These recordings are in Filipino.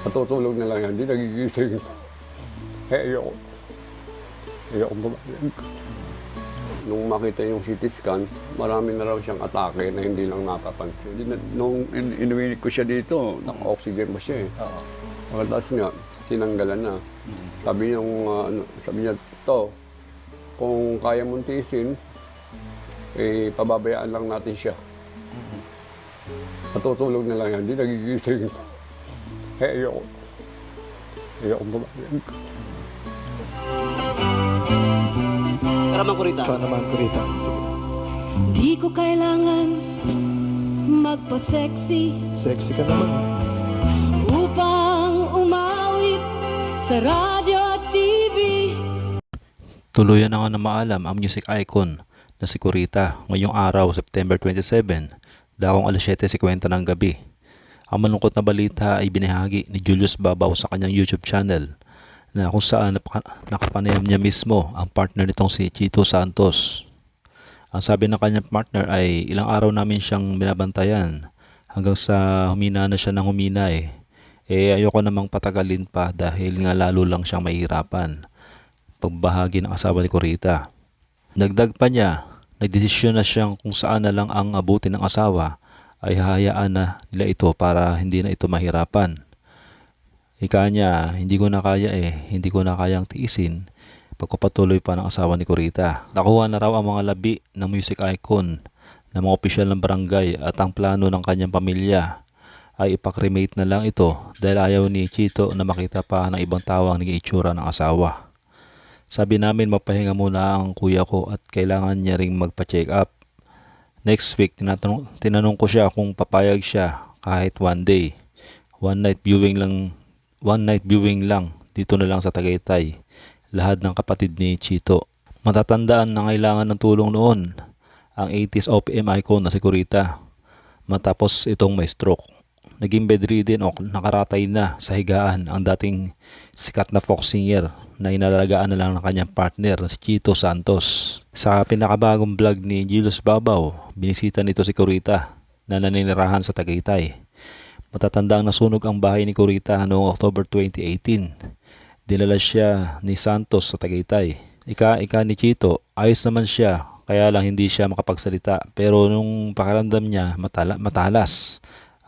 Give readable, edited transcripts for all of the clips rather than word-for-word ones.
Natutulog na lang yan, hindi nagigising. Ayoko. Ayoko bumalik. Nung makita yung CT scan, marami na raw siyang atake na hindi lang napapansin. Nung inuwi ko siya dito, naka-oxygen pa siya eh. Oo. Pagkatapos nga, tinanggalan na. Sabi niya, to, kung kaya mong tiisin, eh, pababayaan lang natin siya. Natutulog na lang yan, hindi nagigising. Ayoko. Ayoko bumalik. Karaman ko rita. Naman po rito. Sige. Di ko kailangan magpa-sexy Sexy ka naman. upang umawit sa radyo at TV. Tuluyan na nga na maalam ang music icon na si Kurita ngayong araw, September 27, dakong alas 7:50 ng gabi. Ang malungkot na balita ay binahagi ni Julius Babaw sa kanyang YouTube channel na kung saan nakapanayam niya mismo ang partner nitong si Chito Santos. Ang sabi ng kanyang partner ay ilang araw namin siyang binabantayan hanggang sa humina na siya ng humina eh. Ayoko namang patagalin pa dahil nga lalo lang siyang mahirapan. Pagbahagi ng asawa ni Kurita. Dagdag pa niya, nagdesisyon na siyang kung saan na lang ang abutin ng asawa ay hahayaan na nila ito para hindi na ito mahirapan. Ika niya, hindi ko na kayang tiisin pagpapatuloy pa ng asawa ni Kurita. Nakuha na raw ang mga labi ng music icon ng mga opisyal ng barangay at ang plano ng kanyang pamilya ay ipakremate na lang ito dahil ayaw ni Chito na makita pa ng ibang tao ang naging itsura ng asawa. Sabi namin mapahinga muna ang kuya ko at kailangan niya ring magpa-check up. Next week, tinanong ko siya kung papayag siya kahit one day. One night viewing lang dito na lang sa Tagaytay. Lahat ng kapatid ni Chito. Matatandaan na kailangan ng tulong noon ang 80s OPM icon na si Kurita matapos itong may stroke. Naging bedridden o nakaratay na sa higaan ang dating sikat na folk singer na inalagaan na lang ng kanyang partner si Chito Santos. Sa pinakabagong vlog ni Julius Babaw, binisita nito si Kurita na naninirahan sa Tagaytay. Matatandang nasunog ang bahay ni Kurita noong October 2018. Dinala siya ni Santos sa Tagaytay. Ika ni Chito, ayos naman siya, kaya lang hindi siya makapagsalita. Pero nung pakiramdam niya matalas,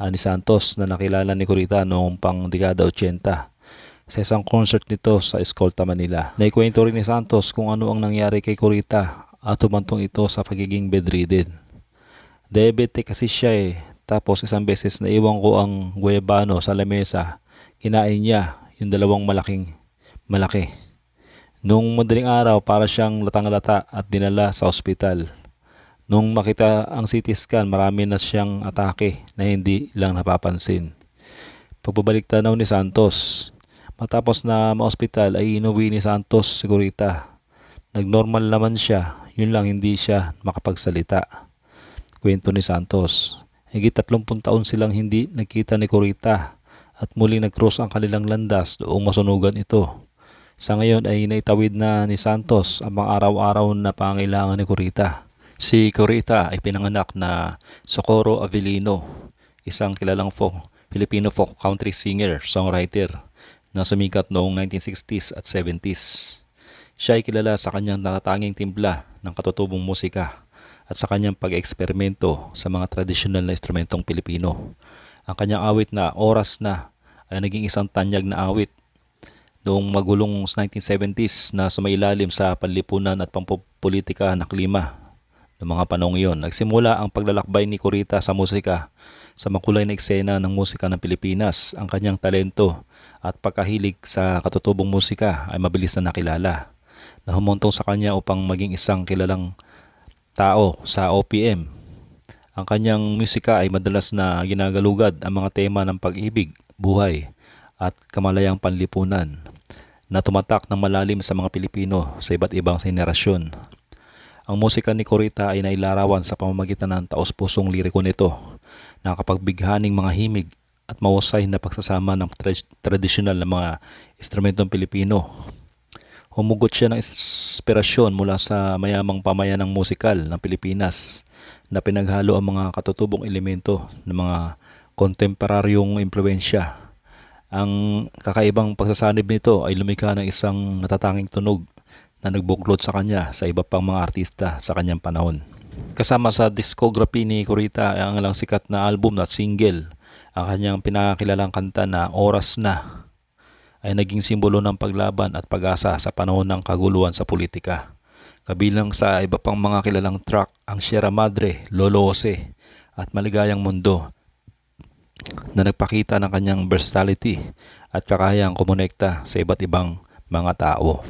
ni Santos na nakilala ni Kurita noong pang dekada 80 sa isang concert nito sa Escolta, Manila. Naikwento rin ni Santos kung ano ang nangyari kay Kurita at tumantong ito sa pagiging bedridden. Diabetic kasi siya eh. Tapos isang beses naiwan ko ang guayabano sa lamesa. Kinain niya yung dalawang malaki. Nung madaling araw para siyang latang-lata at dinala sa ospital. Nung makita ang CT scan, marami na siyang atake na hindi lang napapansin. Pagbabalik tanaw ni Santos, matapos na ma-ospital ay inuwi ni Santos si Kurita. Nagnormal naman siya, yun lang hindi siya makapagsalita. Kwento ni Santos, higit 30 taon silang hindi nagkita ni Kurita at muling nag-cross ang kanilang landas noong masunugan ito. Sa ngayon ay naitawid na ni Santos ang mga araw-araw na pangailangan ni Kurita. Si Kurita ay pinanganak na Socorro Avellino, isang kilalang Filipino folk country singer, songwriter na sumikat noong 1960s at 70s. Siya ay kilala sa kanyang natatanging timbla ng katutubong musika at sa kanyang pag-eksperimento sa mga tradisyonal na instrumentong Pilipino. Ang kanyang awit na Oras Na ay naging isang tanyag na awit noong magulong 1970s na sumailalim sa panlipunan at pampolitika na klima. Noong mga panahong iyon, nagsimula ang paglalakbay ni Kurita sa musika sa makulay na eksena ng musika ng Pilipinas. Ang kanyang talento at pagkahilig sa katutubong musika ay mabilis na nakilala. Nahumontong sa kanya upang maging isang kilalang tao sa OPM. Ang kanyang musika ay madalas na ginagalugad ang mga tema ng pag-ibig, buhay at kamalayang panlipunan na tumatak ng malalim sa mga Pilipino sa iba't ibang henerasyon. Ang musika ni Kurita ay nailarawan sa pamamagitan ng taos-pusong liriko nito na kapag-bighaning mga himig at mahusay na pagsasama ng tradisyonal na mga instrumentong Pilipino. Humugot siya ng inspirasyon mula sa mayamang pamayanang musikal ng Pilipinas na pinaghalo ang mga katutubong elemento ng mga kontemporaryong impluensya. Ang kakaibang pagsasanib nito ay lumikha ng isang natatanging tunog na nagbuklod sa kanya sa iba pang mga artista sa kanyang panahon. Kasama sa discography ni Kurita ay ang ilang sikat na album at single. Ang kanyang pinakakilalang kanta na Oras Na ay naging simbolo ng paglaban at pag-asa sa panahon ng kaguluhan sa politika. Kabilang sa iba pang mga kilalang track ang Sierra Madre, Lolo Jose at Maligayang Mundo na nagpakita ng kanyang versatility at kakayang kumonekta sa iba't ibang mga tao.